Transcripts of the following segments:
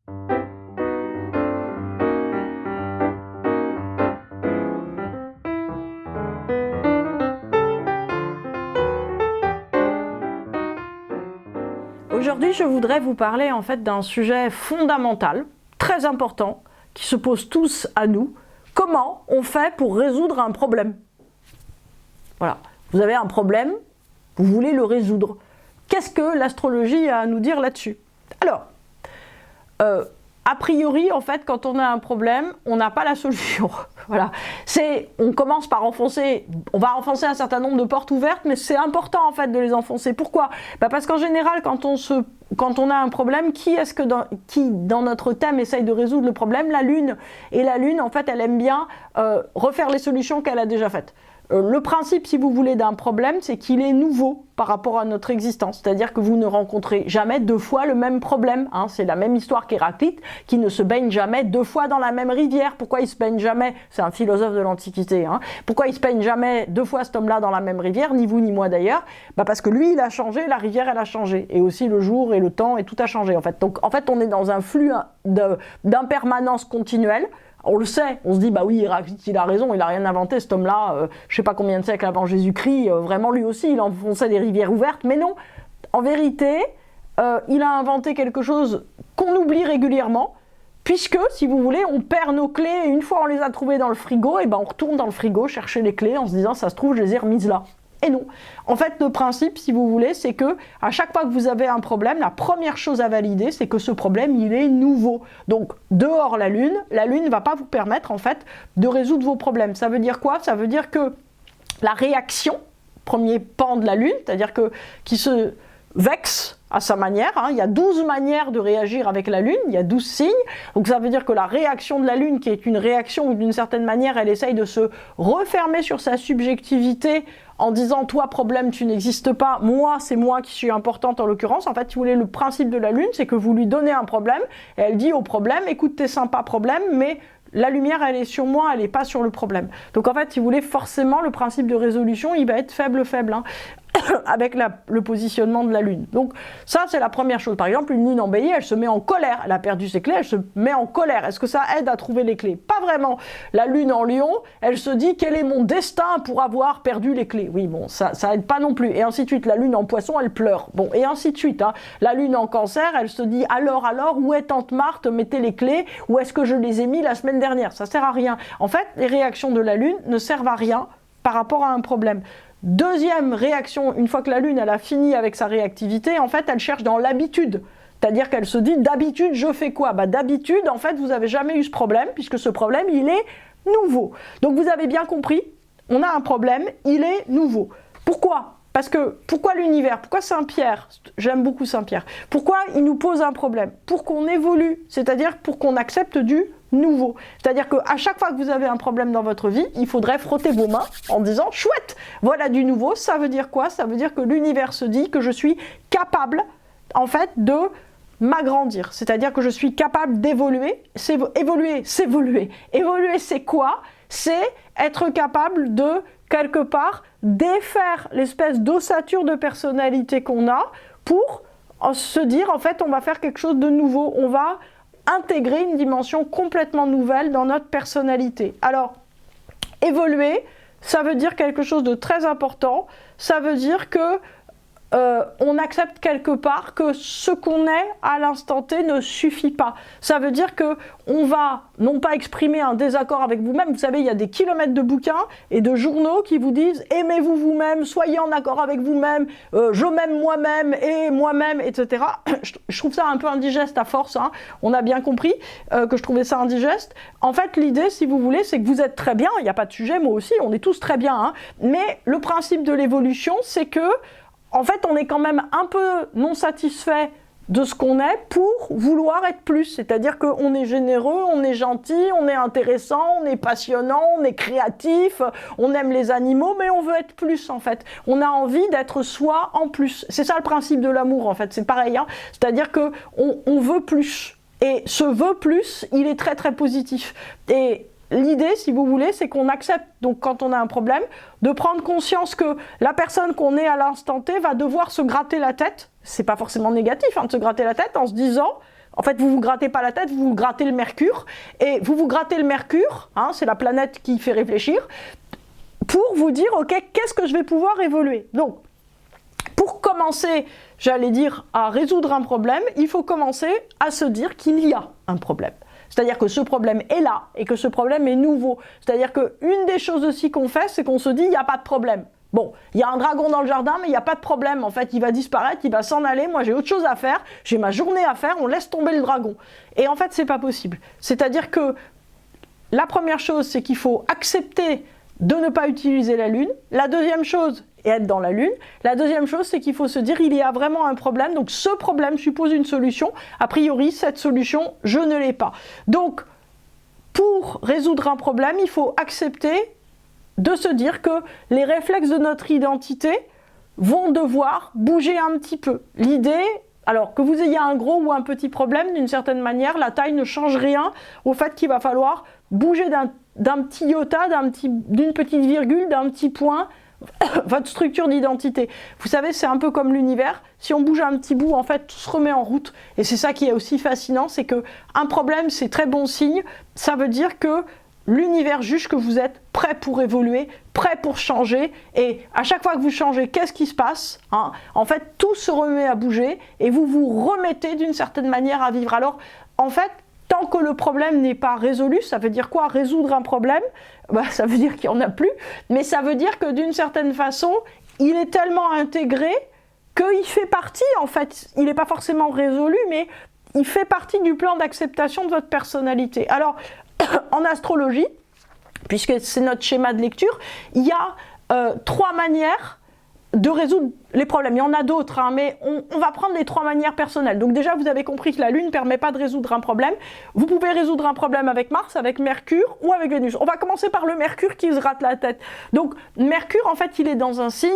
Aujourd'hui, je voudrais vous parler en fait d'un sujet fondamental, très important, qui se pose tous à nous. Comment on fait pour résoudre un problème? Voilà, vous avez un problème, vous voulez le résoudre. Qu'est-ce que l'astrologie a à nous dire là-dessus? Alors, a priori, en fait, quand on a un problème, on n'a pas la solution. Voilà. On commence par enfoncer, on va enfoncer un certain nombre de portes ouvertes, mais c'est important, en fait, de les enfoncer. Pourquoi? Parce qu'en général, quand on a un problème, qui dans notre thème essaye de résoudre le problème? La Lune. Et la Lune, en fait, elle aime bien refaire les solutions qu'elle a déjà faites. Le principe, si vous voulez, d'un problème, c'est qu'il est nouveau par rapport à notre existence. C'est-à-dire que vous ne rencontrez jamais deux fois le même problème. Hein. C'est la même histoire qu'Héraclite, qui ne se baigne jamais deux fois dans la même rivière. Pourquoi il se baigne jamais? C'est un philosophe de l'Antiquité. Hein. Pourquoi il se baigne jamais deux fois cet homme-là dans la même rivière, ni vous ni moi d'ailleurs? Parce que lui, il a changé, la rivière, elle a changé. Et aussi le jour et le temps, et tout a changé, en fait. Donc, en fait, on est dans un flux d'impermanence continuelle. On le sait, on se dit, bah oui, Héraclite, il a raison, il a rien inventé, cet homme-là, je sais pas combien de siècles avant Jésus-Christ, vraiment lui aussi, il enfonçait des rivières ouvertes, mais non, en vérité, il a inventé quelque chose qu'on oublie régulièrement, puisque, si vous voulez, on perd nos clés, et une fois on les a trouvées dans le frigo, et ben on retourne dans le frigo chercher les clés en se disant, ça se trouve, je les ai remises là. Et non. En fait, le principe, si vous voulez, c'est que à chaque fois que vous avez un problème, la première chose à valider, c'est que ce problème, il est nouveau. Donc, dehors la Lune ne va pas vous permettre, en fait, de résoudre vos problèmes. Ça veut dire quoi? Ça veut dire que la réaction, premier pan de la Lune, c'est-à-dire qui se vexe à sa manière, hein. Il y a 12 manières de réagir avec la Lune, il y a 12 signes, donc ça veut dire que la réaction de la Lune, qui est une réaction où d'une certaine manière elle essaye de se refermer sur sa subjectivité en disant toi problème tu n'existes pas, moi c'est moi qui suis importante en l'occurrence. En fait, si vous voulez, le principe de la Lune, c'est que vous lui donnez un problème et elle dit au problème, écoute t'es sympa problème, mais la lumière, elle est sur moi, elle n'est pas sur le problème. Donc en fait, si vous voulez, forcément, le principe de résolution, il va être faible, hein, avec le positionnement de la Lune. Donc ça, c'est la première chose. Par exemple, une Lune en Bélier, elle se met en colère. Elle a perdu ses clés, elle se met en colère. Est-ce que ça aide à trouver les clés? Pas vraiment. La Lune en Lion, elle se dit, quel est mon destin pour avoir perdu les clés? Oui, bon, ça aide pas non plus. Et ainsi de suite. La Lune en Poisson, elle pleure. Bon, et ainsi de suite. Hein. La Lune en Cancer, elle se dit, alors, où est Tante Marthe? Mettez les clés. Où est-ce que je les ai mis la semaine dernière? Ça sert à rien. En fait, les réactions de la Lune ne servent à rien par rapport à un problème. Deuxième réaction, une fois que la Lune elle a fini avec sa réactivité, en fait elle cherche dans l'habitude. C'est-à-dire qu'elle se dit, d'habitude je fais quoi? D'habitude, en fait, vous n'avez jamais eu ce problème, puisque ce problème, il est nouveau. Donc vous avez bien compris, on a un problème, il est nouveau. Pourquoi? Pourquoi l'univers? Pourquoi Saint-Pierre? J'aime beaucoup Saint-Pierre. Pourquoi il nous pose un problème? Pour qu'on évolue, c'est-à-dire pour qu'on accepte du nouveau. C'est-à-dire qu'à chaque fois que vous avez un problème dans votre vie, il faudrait frotter vos mains en disant « chouette, voilà du nouveau ». Ça veut dire quoi? Ça veut dire que l'univers se dit que je suis capable, en fait, de m'agrandir. C'est-à-dire que je suis capable d'évoluer. Évoluer, c'est quoi? C'est être capable de, quelque part, défaire l'espèce d'ossature de personnalité qu'on a pour se dire, en fait, on va faire quelque chose de nouveau. On va intégrer une dimension complètement nouvelle dans notre personnalité. Alors, évoluer, ça veut dire quelque chose de très important. Ça veut dire que on accepte quelque part que ce qu'on est à l'instant T ne suffit pas. Ça veut dire que on va non pas exprimer un désaccord avec vous-même. Vous savez, il y a des kilomètres de bouquins et de journaux qui vous disent « aimez-vous vous-même, soyez en accord avec vous-même, je m'aime moi-même, etc. » Je trouve ça un peu indigeste à force. Hein. On a bien compris que je trouvais ça indigeste. En fait, l'idée, si vous voulez, c'est que vous êtes très bien. Il n'y a pas de sujet, moi aussi, on est tous très bien. Hein. Mais le principe de l'évolution, c'est que en fait, on est quand même un peu non satisfait de ce qu'on est pour vouloir être plus. C'est-à-dire qu'on est généreux, on est gentil, on est intéressant, on est passionnant, on est créatif, on aime les animaux, mais on veut être plus, en fait. On a envie d'être soi en plus. C'est ça le principe de l'amour, en fait. C'est pareil, hein. C'est-à-dire qu'on veut plus. Et ce veut plus, il est très, très positif. Et l'idée, si vous voulez, c'est qu'on accepte, donc quand on a un problème, de prendre conscience que la personne qu'on est à l'instant T va devoir se gratter la tête. C'est pas forcément négatif, hein, de se gratter la tête en se disant, En fait, vous vous grattez pas la tête, vous vous grattez le mercure. Et vous vous grattez le mercure, hein, c'est la planète qui fait réfléchir, pour vous dire, ok, qu'est-ce que je vais pouvoir évoluer? Donc, pour commencer, j'allais dire, à résoudre un problème, il faut commencer à se dire qu'il y a un problème. C'est-à-dire que ce problème est là et que ce problème est nouveau. C'est-à-dire qu'une des choses aussi qu'on fait, c'est qu'on se dit, il n'y a pas de problème. Bon, il y a un dragon dans le jardin, mais il n'y a pas de problème. En fait, il va disparaître, il va s'en aller. Moi, j'ai autre chose à faire. J'ai ma journée à faire. On laisse tomber le dragon. Et en fait, c'est pas possible. C'est-à-dire que la première chose, c'est qu'il faut accepter de ne pas utiliser la Lune. La deuxième chose, et être dans la Lune. La deuxième chose, c'est qu'il faut se dire, il y a vraiment un problème. Donc, ce problème suppose une solution. A priori, cette solution, je ne l'ai pas. Donc, pour résoudre un problème, il faut accepter de se dire que les réflexes de notre identité vont devoir bouger un petit peu. L'idée, alors que vous ayez un gros ou un petit problème, d'une certaine manière, la taille ne change rien au fait qu'il va falloir bouger d'un petit iota, d'une petite virgule, d'un petit point, votre structure d'identité. Vous savez, c'est un peu comme l'univers. Si on bouge un petit bout, en fait, tout se remet en route. Et c'est ça qui est aussi fascinant, c'est qu'un problème, c'est très bon signe. Ça veut dire que l'univers juge que vous êtes prêt pour évoluer, prêt pour changer, et à chaque fois que vous changez, qu'est-ce qui se passe, hein? En fait, tout se remet à bouger, et vous vous remettez d'une certaine manière à vivre. Alors, en fait, tant que le problème n'est pas résolu, ça veut dire quoi? Résoudre un problème, ça veut dire qu'il n'y en a plus, mais ça veut dire que d'une certaine façon, il est tellement intégré qu'il fait partie, en fait, il n'est pas forcément résolu, mais il fait partie du plan d'acceptation de votre personnalité. Alors, en astrologie, puisque c'est notre schéma de lecture, il y a 3 manières de résoudre les problèmes. Il y en a d'autres, hein, mais on va prendre les 3 manières personnelles. Donc déjà, vous avez compris que la Lune ne permet pas de résoudre un problème. Vous pouvez résoudre un problème avec Mars, avec Mercure ou avec Vénus. On va commencer par le Mercure qui se gratte la tête. Donc Mercure, en fait, il est dans un signe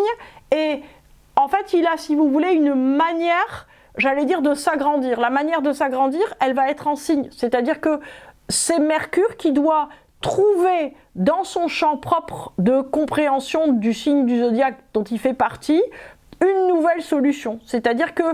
et en fait, il a, si vous voulez, une manière, j'allais dire, de s'agrandir. La manière de s'agrandir, elle va être en signe. C'est-à-dire que c'est Mercure qui doit trouver dans son champ propre de compréhension du signe du zodiaque dont il fait partie une nouvelle solution. C'est-à-dire que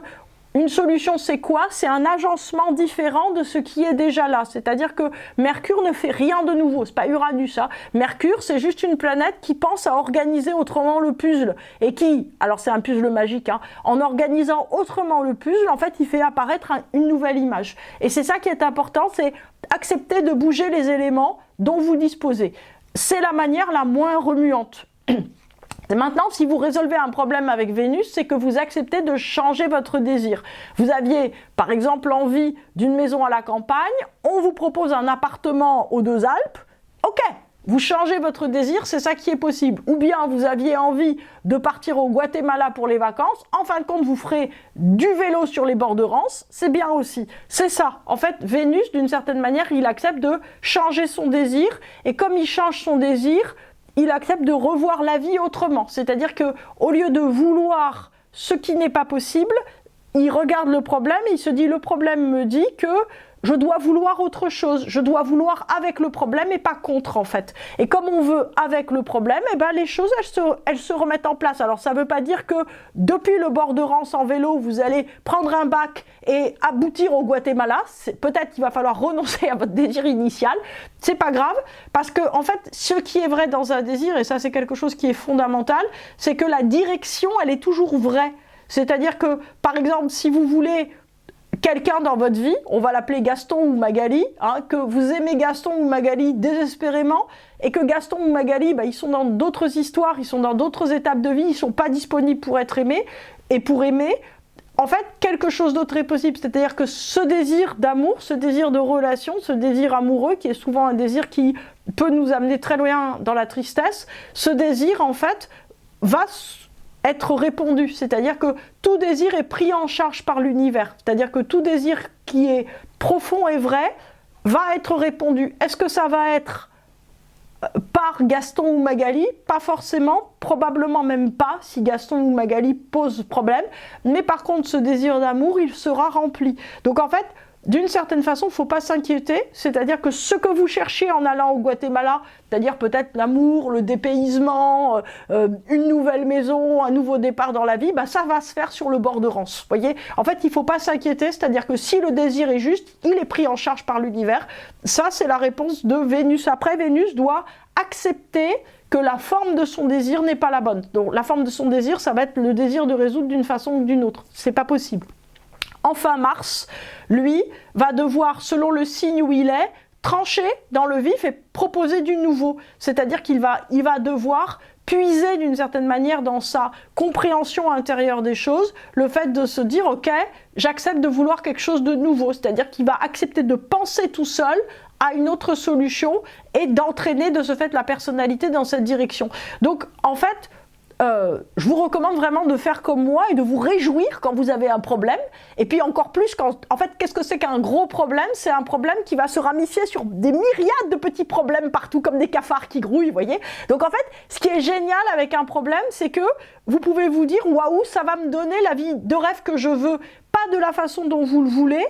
une solution, c'est quoi? C'est un agencement différent de ce qui est déjà là. C'est-à-dire que Mercure ne fait rien de nouveau. C'est pas Uranus, hein. Mercure, c'est juste une planète qui pense à organiser autrement le puzzle. Et qui, alors c'est un puzzle magique, hein, en organisant autrement le puzzle, en fait, il fait apparaître une nouvelle image. Et c'est ça qui est important, c'est accepter de bouger les éléments dont vous disposez. C'est la manière la moins remuante. Maintenant, si vous résolvez un problème avec Vénus, c'est que vous acceptez de changer votre désir. Vous aviez, par exemple, envie d'une maison à la campagne, on vous propose un appartement aux 2 Alpes, ok, vous changez votre désir, c'est ça qui est possible. Ou bien vous aviez envie de partir au Guatemala pour les vacances, en fin de compte, vous ferez du vélo sur les bords de Rance, c'est bien aussi. C'est ça. En fait, Vénus, d'une certaine manière, il accepte de changer son désir, et comme il change son désir, il accepte de revoir la vie autrement. C'est-à-dire qu'au lieu de vouloir ce qui n'est pas possible, il regarde le problème et il se dit, le problème me dit que je dois vouloir autre chose, je dois vouloir avec le problème et pas contre en fait. Et comme on veut avec le problème, eh ben les choses elles se remettent en place. Alors ça ne veut pas dire que depuis le bord de Rance en vélo, vous allez prendre un bac et aboutir au Guatemala. Peut-être qu'il va falloir renoncer à votre désir initial. C'est pas grave, parce que en fait, ce qui est vrai dans un désir, et ça c'est quelque chose qui est fondamental, c'est que la direction, elle est toujours vraie. C'est-à-dire que, par exemple, si vous voulez quelqu'un dans votre vie, on va l'appeler Gaston ou Magali, hein, que vous aimez Gaston ou Magali désespérément, et que Gaston ou Magali, ils sont dans d'autres histoires, ils sont dans d'autres étapes de vie, ils ne sont pas disponibles pour être aimés, et pour aimer, en fait, quelque chose d'autre est possible. C'est-à-dire que ce désir d'amour, ce désir de relation, ce désir amoureux, qui est souvent un désir qui peut nous amener très loin dans la tristesse, ce désir, en fait, va être répondu, c'est-à-dire que tout désir est pris en charge par l'univers, c'est-à-dire que tout désir qui est profond et vrai va être répondu. Est-ce que ça va être par Gaston ou Magali? Pas forcément, probablement même pas si Gaston ou Magali pose problème, mais par contre ce désir d'amour, il sera rempli. Donc en fait, d'une certaine façon, il ne faut pas s'inquiéter, c'est-à-dire que ce que vous cherchez en allant au Guatemala, c'est-à-dire peut-être l'amour, le dépaysement, une nouvelle maison, un nouveau départ dans la vie, bah ça va se faire sur le bord de Rance. Vous voyez, en fait, il ne faut pas s'inquiéter, c'est-à-dire que si le désir est juste, il est pris en charge par l'univers. Ça, c'est la réponse de Vénus. Après, Vénus doit accepter que la forme de son désir n'est pas la bonne. Donc, la forme de son désir, ça va être le désir de résoudre d'une façon ou d'une autre. C'est pas possible. Enfin, Mars, lui, va devoir, selon le signe où il est, trancher dans le vif et proposer du nouveau. C'est-à-dire qu'il va devoir puiser d'une certaine manière dans sa compréhension intérieure des choses, le fait de se dire « Ok, j'accepte de vouloir quelque chose de nouveau ». C'est-à-dire qu'il va accepter de penser tout seul à une autre solution et d'entraîner de ce fait la personnalité dans cette direction. Donc, en fait, je vous recommande vraiment de faire comme moi et de vous réjouir quand vous avez un problème. Et puis encore plus quand... En fait, qu'est-ce que c'est qu'un gros problème? C'est un problème qui va se ramifier sur des myriades de petits problèmes partout, comme des cafards qui grouillent, vous voyez. Donc en fait, ce qui est génial avec un problème, c'est que vous pouvez vous dire « Waouh, ça va me donner la vie de rêve que je veux, pas de la façon dont vous le voulez ».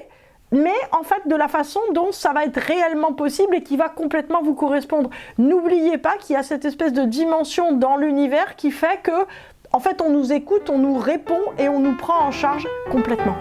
Mais en fait de la façon dont ça va être réellement possible et qui va complètement vous correspondre. N'oubliez pas qu'il y a cette espèce de dimension dans l'univers qui fait que, en fait, on nous écoute, on nous répond et on nous prend en charge complètement.